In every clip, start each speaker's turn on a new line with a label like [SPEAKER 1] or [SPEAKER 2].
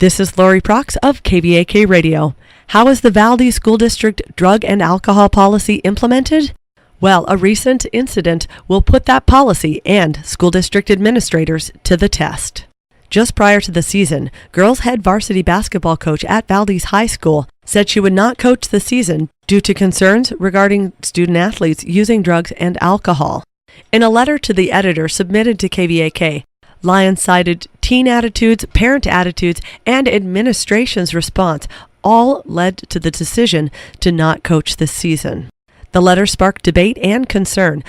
[SPEAKER 1] This is Laurie Prax of KVAK Radio. How is the Valdez School District drug and alcohol policy implemented? Well, a recent incident will put that policy and school district administrators to the test. Just prior to the season, girls' head varsity basketball coach at Valdez High School said she would not coach the season due to concerns regarding student athletes using drugs and alcohol. In a letter to the editor submitted to KVAK, Lyons cited teen attitudes, parent attitudes, and administration's response all led to the decision to not coach this season. The letter sparked debate and concern.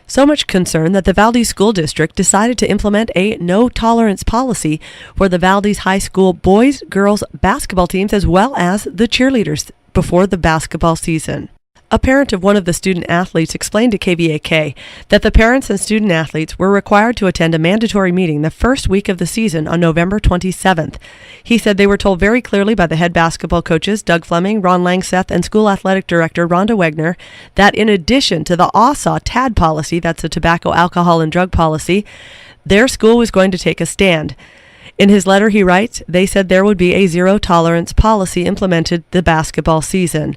[SPEAKER 1] So much concern that the Valdez School District decided to implement a no-tolerance policy for the Valdez High School boys-girls basketball teams as well as the cheerleaders before the basketball season. A parent of one of the student athletes explained to KVAK that the parents and student athletes were required to attend a mandatory meeting the first week of the season on November 27th. He said they were told very clearly by the head basketball coaches, Doug Fleming, Ron Langseth, and school athletic director Rhonda Wegner, that in addition to the ASA TAD policy, that's a tobacco, alcohol, and drug policy, their school was going to take a stand. In his letter, he writes, they said there would be a zero-tolerance policy implemented the basketball season.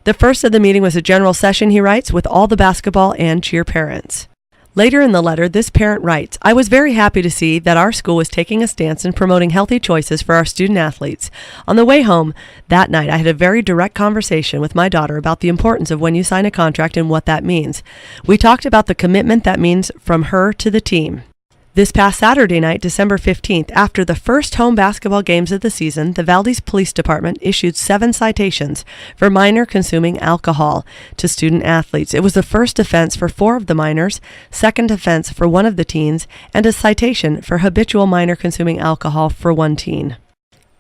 [SPEAKER 1] The first of the meeting was a general session, he writes, with all the basketball and cheer parents. Later in the letter, this parent writes, I was very happy to see that our school was taking a stance in promoting healthy choices for our student athletes. On the way home that night, I had a very direct conversation with my daughter about the importance of when you sign a contract and what that means. We talked about the commitment that means from her to the team. This past Saturday night, December 15th, after the first home basketball games of the season, the Valdez Police Department issued 7 citations for minor consuming alcohol to student athletes. It was the first offense for 4 of the minors, second offense for 1 of the teens, and a citation for habitual minor consuming alcohol for 1 teen.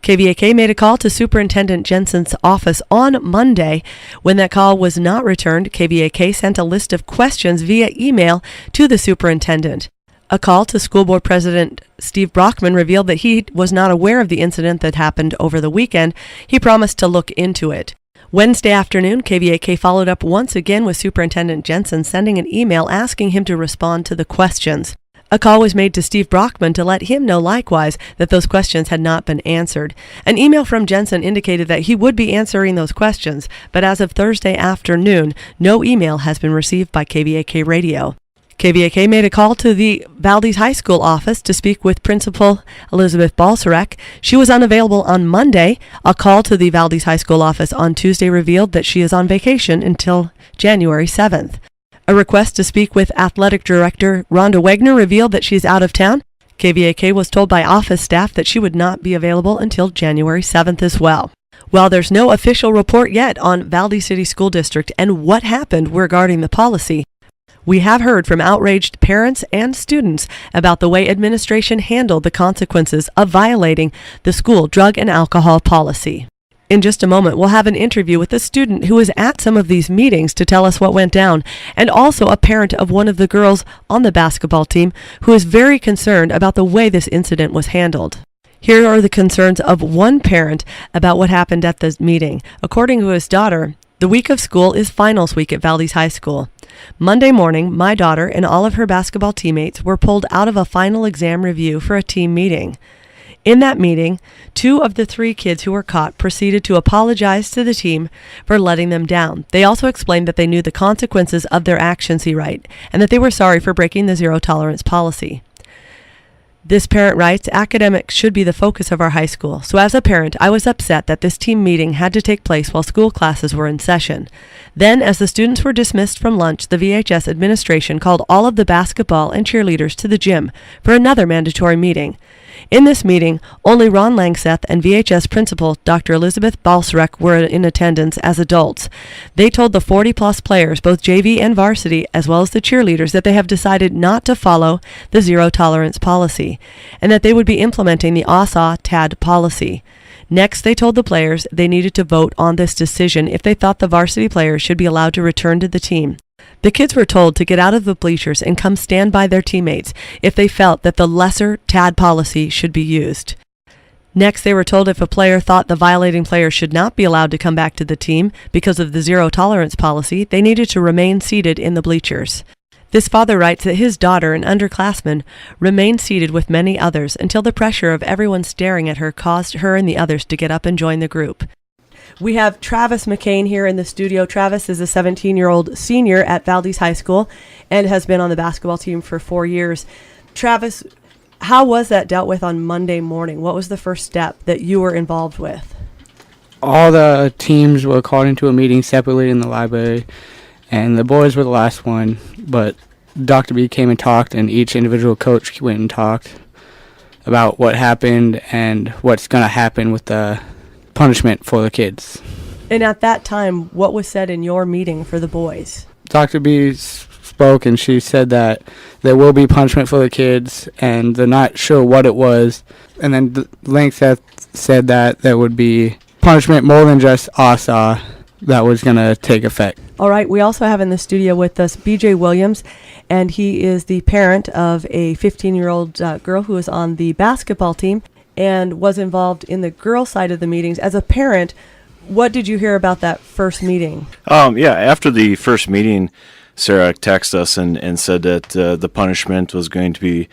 [SPEAKER 1] KVAK made a call to Superintendent Jensen's office on Monday. When that call was not returned, KVAK sent a list of questions via email to the superintendent. A call to School Board President Steve Brockman revealed that he was not aware of the incident that happened over the weekend. He promised to look into it. Wednesday afternoon, KVAK followed up once again with Superintendent Jensen, sending an email asking him to respond to the questions. A call was made to Steve Brockman to let him know likewise that those questions had not been answered. An email from Jensen indicated that he would be answering those questions, but as of Thursday afternoon, no email has been received by KVAK Radio. KVAK made a call to the Valdez High School office to speak with Principal Elizabeth Balsarek. She was unavailable on Monday. A call to the Valdez High School office on Tuesday revealed that she is on vacation until January 7th. A request to speak with Athletic Director Rhonda Wegner revealed that she is out of town. KVAK was told by office staff that she would not be available until January 7th as well. While there's no official report yet on Valdez City School District and what happened regarding the policy, we have heard from outraged parents and students about the way administration handled the consequences of violating the school drug and alcohol policy. In just a moment, we'll have an interview with a student who was at some of these meetings to tell us what went down, and also a parent of one of the girls on the basketball team who is very concerned about the way this incident was handled. Here are the concerns of one parent about what happened at this meeting. According to his daughter, the week of school is finals week at Valdez High School. Monday morning, my daughter and all of her basketball teammates were pulled out of a final exam review for a team meeting. In that meeting, 2 of the 3 kids who were caught proceeded to apologize to the team for letting them down. They also explained that they knew the consequences of their actions, he writes, and that they were sorry for breaking the zero-tolerance policy. This parent writes, academics should be the focus of our high school. So as a parent, I was upset that this team meeting had to take place while school classes were in session. Then, as the students were dismissed from lunch, the VHS administration called all of the basketball and cheerleaders to the gym for another mandatory meeting. In this meeting, only Ron Langseth and VHS principal Dr. Elizabeth Balsarek were in attendance as adults. They told the 40-plus players, both JV and varsity, as well as the cheerleaders, that they have decided not to follow the zero-tolerance policy, and that they would be implementing the ASA TAD policy. Next, they told the players they needed to vote on this decision if they thought the varsity players should be allowed to return to the team. The kids were told to get out of the bleachers and come stand by their teammates if they felt that the lesser TAD policy should be used. Next, they were told if a player thought the violating player should not be allowed to come back to the team because of the zero-tolerance policy, they needed to remain seated in the bleachers. This father writes that his daughter, an underclassman, remained seated with many others until the pressure of everyone staring at her caused her and the others to get up and join the group. We have Travis McCain here in the studio. Travis is a 17-year-old senior at Valdez High School and has been on the basketball team for 4 years. Travis, how was that dealt with on Monday morning? What was the first step that you were involved with?
[SPEAKER 2] All the teams were called into a meeting separately in the library, and the boys were the last one, but Dr. B came and talked, and each individual coach went and talked about what happened and what's going to happen with the punishment for the kids.
[SPEAKER 1] And at that time, what was said in your meeting for the boys?
[SPEAKER 2] Dr. B spoke, and she said that there will be punishment for the kids, and they're not sure what it was. And then Langseth said that there would be punishment more than just ASA that was going to take effect.
[SPEAKER 1] All right, we also have in the studio with us BJ Williams, and he is the parent of a 15-year-old girl who is on the basketball team and was involved in the girl side of the meetings. As a parent, what did you hear about that first meeting?
[SPEAKER 3] After the first meeting, Sarah texted us and said that the punishment was going to be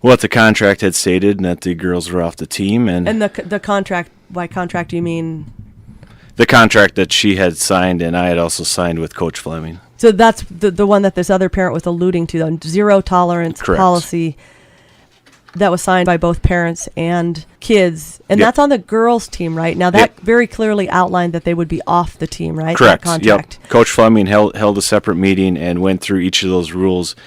[SPEAKER 3] what the contract had stated, and that the girls were off the team. And
[SPEAKER 1] the contract, by contract you mean?
[SPEAKER 3] The contract that she had signed and I had also signed with Coach Fleming.
[SPEAKER 1] So that's the one that this other parent was alluding to, the zero tolerance
[SPEAKER 3] Correct.
[SPEAKER 1] Policy that was signed by both parents and kids. And
[SPEAKER 3] Yep.
[SPEAKER 1] that's on the girls' team, right? Now, that
[SPEAKER 3] Yep.
[SPEAKER 1] very clearly outlined that they would be off the team, right?
[SPEAKER 3] Correct.
[SPEAKER 1] That contract.
[SPEAKER 3] Yep. Coach Fleming held a separate meeting and went through each of those rules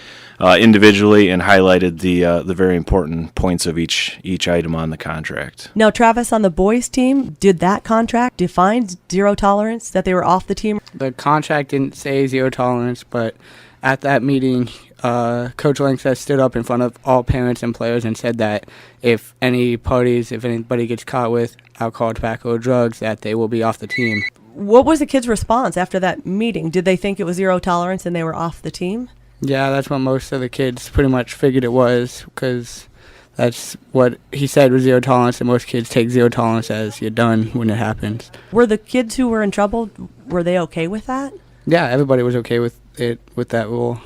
[SPEAKER 3] individually and highlighted the very important points of each item on the contract.
[SPEAKER 1] Now, Travis, on the boys' team, did that contract define zero tolerance, that they were off the team?
[SPEAKER 2] The contract didn't say zero tolerance, but at that meeting, Coach Langseth stood up in front of all parents and players and said that if anybody gets caught with alcohol, tobacco, or drugs, that they will be off the team.
[SPEAKER 1] What was the kids' response after that meeting? Did they think it was zero tolerance and they were off the team?
[SPEAKER 2] Yeah, that's what most of the kids pretty much figured it was, because that's what he said was zero tolerance, and most kids take zero tolerance as you're done when it happens.
[SPEAKER 1] Were the kids who were in trouble, were they okay with that?
[SPEAKER 2] Yeah, everybody was okay with it, with that rule.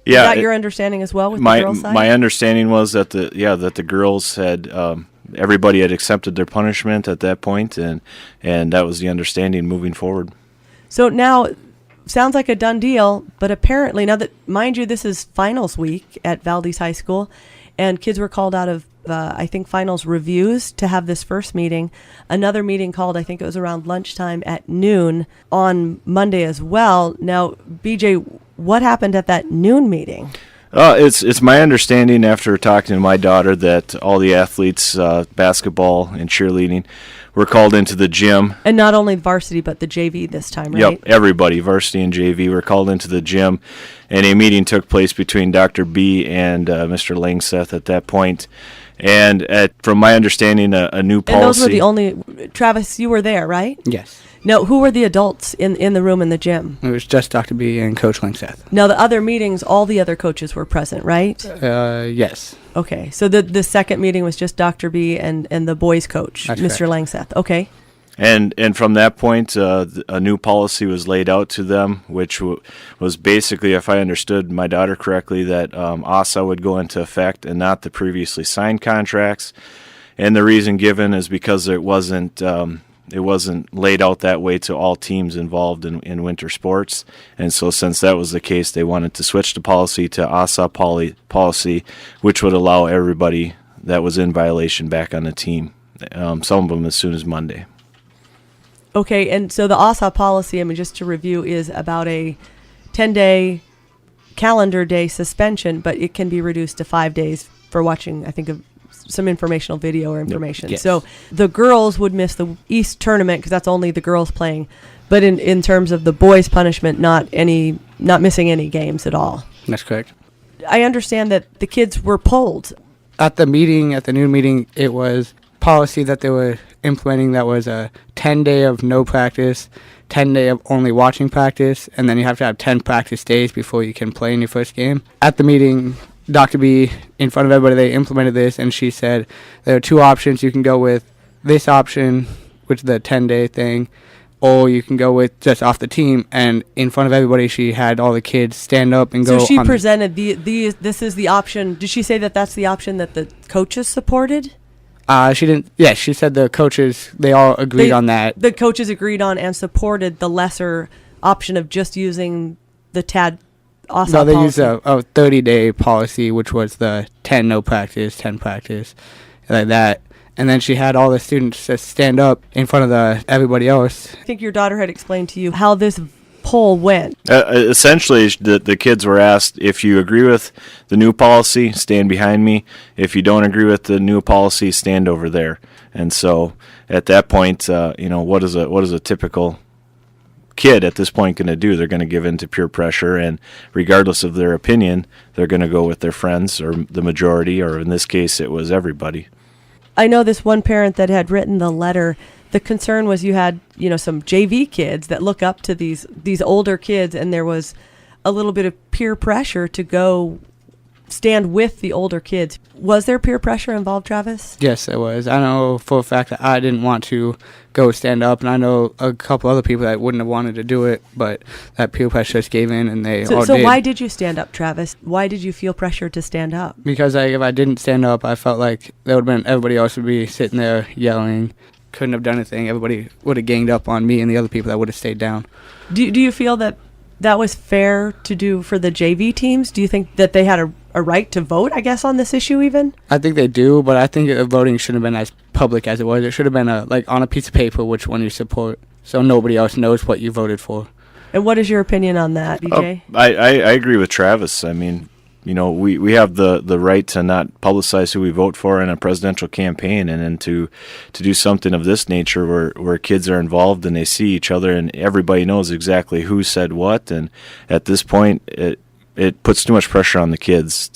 [SPEAKER 1] Yeah, is that your understanding as well with the girls' side?
[SPEAKER 3] My understanding was that the girls had everybody had accepted their punishment at that point, and that was the understanding moving forward.
[SPEAKER 1] So now, sounds like a done deal, but apparently, now that, mind you, this is finals week at Valdez High School, and kids were called out of, I think, finals reviews to have this first meeting. Another meeting called, I think it was around lunchtime at noon on Monday as well. Now, BJ, what happened at that noon meeting?
[SPEAKER 3] It's my understanding after talking to my daughter that all the athletes, basketball and cheerleading, were called into the gym.
[SPEAKER 1] And not only varsity, but the JV this time, right?
[SPEAKER 3] Yep, everybody, varsity and JV, were called into the gym, and a meeting took place between Dr. B and Mr. Langseth at that point. And from my understanding, a new policy.
[SPEAKER 1] And those were the only, Travis, you were there, right?
[SPEAKER 2] Yes.
[SPEAKER 1] No, who were the adults in the room in the gym?
[SPEAKER 2] It was just Dr. B and Coach Langseth.
[SPEAKER 1] Now, the other meetings, all the other coaches were present, right?
[SPEAKER 2] Yes.
[SPEAKER 1] Okay, so the second meeting was just Dr. B and the boys' coach,
[SPEAKER 2] That's
[SPEAKER 1] Mr.
[SPEAKER 2] correct.
[SPEAKER 1] Langseth. Okay.
[SPEAKER 3] And from that point, a new policy was laid out to them, which was basically, if I understood my daughter correctly, that ASA would go into effect and not the previously signed contracts. And the reason given is because it wasn't laid out that way to all teams involved in winter sports. And so since that was the case, they wanted to switch the policy to ASA policy, which would allow everybody that was in violation back on the team, some of them as soon as Monday.
[SPEAKER 1] Okay, and so the ASA policy, I mean, just to review, is about a 10-day calendar day suspension, but it can be reduced to 5 days for watching, I think, of some informational video or information.
[SPEAKER 2] Yes.
[SPEAKER 1] So the girls would miss the East tournament because that's only the girls playing. But in terms of the boys' punishment, not missing any games at all.
[SPEAKER 2] That's correct.
[SPEAKER 1] I understand that the kids were polled.
[SPEAKER 2] At the noon meeting, it was policy that they were implementing that was a 10-day of no practice, 10-day of only watching practice, and then you have to have 10 practice days before you can play in your first game. At the meeting, Dr. B, in front of everybody, they implemented this, and she said there are two options. You can go with this option, which is the 10-day thing, or you can go with just off the team. And in front of everybody, she had all the kids stand up and go.
[SPEAKER 1] So she presented this is the option. Did she say that that's the option that the coaches supported?
[SPEAKER 2] She didn't. Yeah, she said the coaches, they all agreed on that.
[SPEAKER 1] The coaches agreed on and supported the lesser option of just using the TAD policy.
[SPEAKER 2] No, they used a 30-day policy, which was the 10 no practice, 10 practice, like that. And then she had all the students just stand up in front of everybody else.
[SPEAKER 1] I think your daughter had explained to you how this poll went.
[SPEAKER 3] Essentially, the kids were asked, if you agree with the new policy, stand behind me. If you don't agree with the new policy, stand over there. And so at that point, what is a typical kid at this point going to do? They're going to give in to peer pressure, and regardless of their opinion, they're going to go with their friends or the majority, or in this case, it was everybody.
[SPEAKER 1] I know this one parent that had written the letter. The concern was you had, some JV kids that look up to these older kids, and there was a little bit of peer pressure to go stand with the older kids. Was there peer pressure involved, Travis?
[SPEAKER 2] Yes, there was. I know for a fact that I didn't want to go stand up, and I know a couple other people that wouldn't have wanted to do it, but that peer pressure just gave in, and they all did.
[SPEAKER 1] So why did you stand up, Travis? Why did you feel pressured to stand up?
[SPEAKER 2] Because if I didn't stand up, I felt like everybody else would be sitting there yelling. Couldn't have done anything. Everybody would have ganged up on me and the other people that would have stayed down.
[SPEAKER 1] Do you feel that was fair to do for the JV teams? Do you think that they had a right to vote, I guess, on this issue even?
[SPEAKER 2] I think they do, but I think the voting shouldn't have been as public as it was. It should have been on a piece of paper which one you support, so nobody else knows what you voted for.
[SPEAKER 1] And what is your opinion on that, BJ?
[SPEAKER 3] I agree with Travis. I mean, we have the right to not publicize who we vote for in a presidential campaign, and then to do something of this nature where kids are involved and they see each other and everybody knows exactly who said what. And at this point, it puts too much pressure on the kids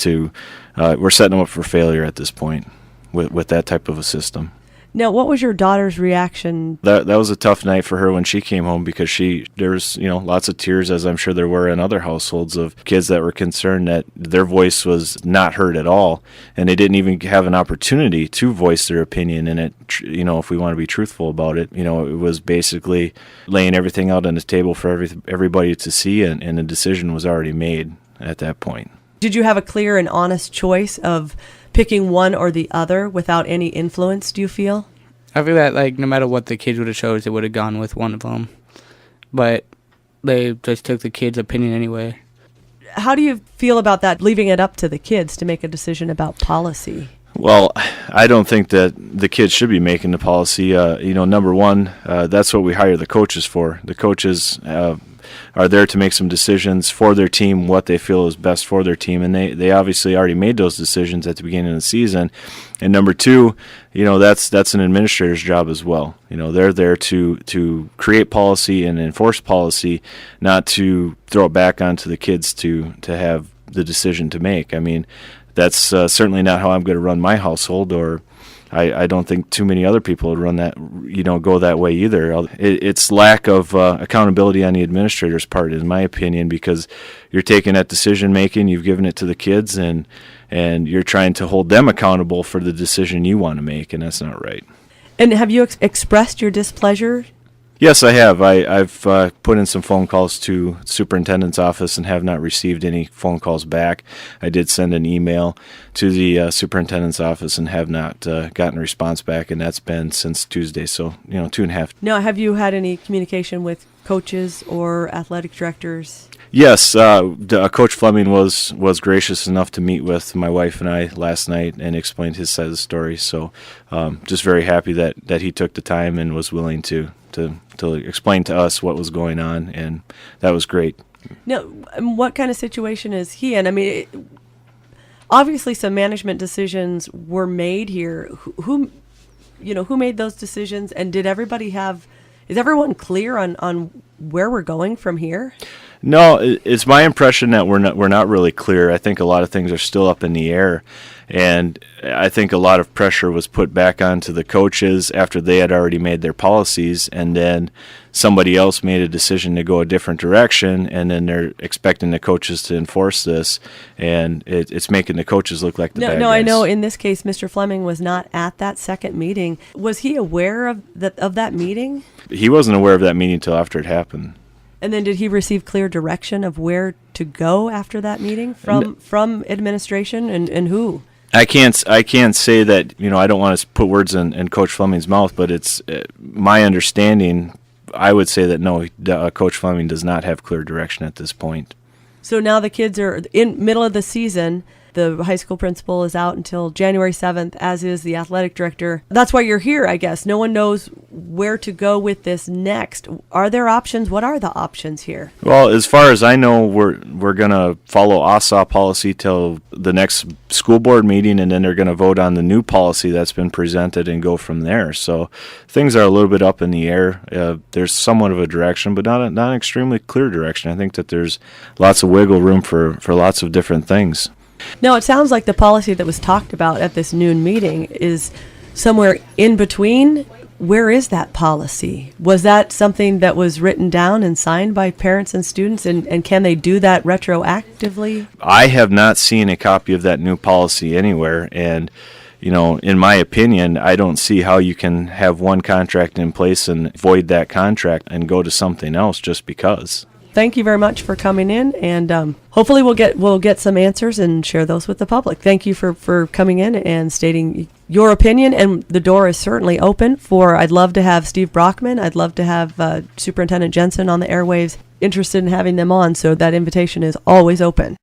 [SPEAKER 3] we're setting them up for failure at this point with that type of a system.
[SPEAKER 1] Now, what was your daughter's reaction?
[SPEAKER 3] That was a tough night for her when she came home, because there was lots of tears, as I'm sure there were in other households, of kids that were concerned that their voice was not heard at all, and they didn't even have an opportunity to voice their opinion. And it, if we want to be truthful about it, it was basically laying everything out on the table for everybody to see, and the decision was already made at that point.
[SPEAKER 1] Did you have a clear and honest choice of picking one or the other without any influence, do you feel?
[SPEAKER 2] I feel that no matter what the kids would have chose, they would have gone with one of them. But they just took the kids' opinion anyway.
[SPEAKER 1] How do you feel about that, leaving it up to the kids to make a decision about policy?
[SPEAKER 3] Well, I don't think that the kids should be making the policy. Number one, that's what we hire the coaches for. The coaches are there to make some decisions for their team, what they feel is best for their team, and they obviously already made those decisions at the beginning of the season. And number two, that's an administrator's job as well. They're there to create policy and enforce policy, not to throw it back onto the kids to have the decision to make. I mean, that's certainly not how I'm going to run my household, or I don't think too many other people would run that, go that way either. It's lack of accountability on the administrator's part, in my opinion, because you're taking that decision making, you've given it to the kids, and you're trying to hold them accountable for the decision you want to make, and that's not right.
[SPEAKER 1] And have you expressed your displeasure?
[SPEAKER 3] Yes, I have. I've put in some phone calls to the superintendent's office and have not received any phone calls back. I did send an email to the superintendent's office and have not gotten a response back, and that's been since Tuesday, so 2.5.
[SPEAKER 1] Now, have you had any communication with coaches or athletic directors?
[SPEAKER 3] Yes, Coach Fleming was gracious enough to meet with my wife and I last night and explained his side of the story. So just very happy that he took the time and was willing to explain to us what was going on, and that was great.
[SPEAKER 1] Now, what kind of situation is he in? I mean, obviously some management decisions were made here. Who made those decisions, and is everyone clear on where we're going from here?
[SPEAKER 3] No, it's my impression that we're not really clear. I think a lot of things are still up in the air, and I think a lot of pressure was put back onto the coaches after they had already made their policies, and then somebody else made a decision to go a different direction, and then they're expecting the coaches to enforce this, and it's making the coaches look like the bad guys.
[SPEAKER 1] I know in this case, Mr. Fleming was not at that second meeting. Was he aware of that meeting?
[SPEAKER 3] He wasn't aware of that meeting until after it happened.
[SPEAKER 1] And then did he receive clear direction of where to go after that meeting from administration and who? I can't
[SPEAKER 3] say that, I don't want to put words in Coach Fleming's mouth, but it's my understanding, I would say that no, Coach Fleming does not have clear direction at this point.
[SPEAKER 1] So now the kids are in middle of the season. The high school principal is out until January 7th, as is the athletic director. That's why you're here, I guess. No one knows where to go with this next. Are there options? What are the options here?
[SPEAKER 3] Well, as far as I know, we're going to follow OSSA policy till the next school board meeting, and then they're going to vote on the new policy that's been presented and go from there. So things are a little bit up in the air. There's somewhat of a direction, but not an extremely clear direction. I think that there's lots of wiggle room for lots of different things.
[SPEAKER 1] Now, it sounds like the policy that was talked about at this noon meeting is somewhere in between. Where is that policy? Was that something that was written down and signed by parents and students, and can they do that retroactively?
[SPEAKER 3] I have not seen a copy of that new policy anywhere, and in my opinion, I don't see how you can have one contract in place and void that contract and go to something else just because.
[SPEAKER 1] Thank you very much for coming in, and hopefully we'll get some answers and share those with the public. Thank you for coming in and stating your opinion, and the door is certainly open for, I'd love to have Steve Brockman, I'd love to have Superintendent Jensen on the airwaves, interested in having them on, so that invitation is always open.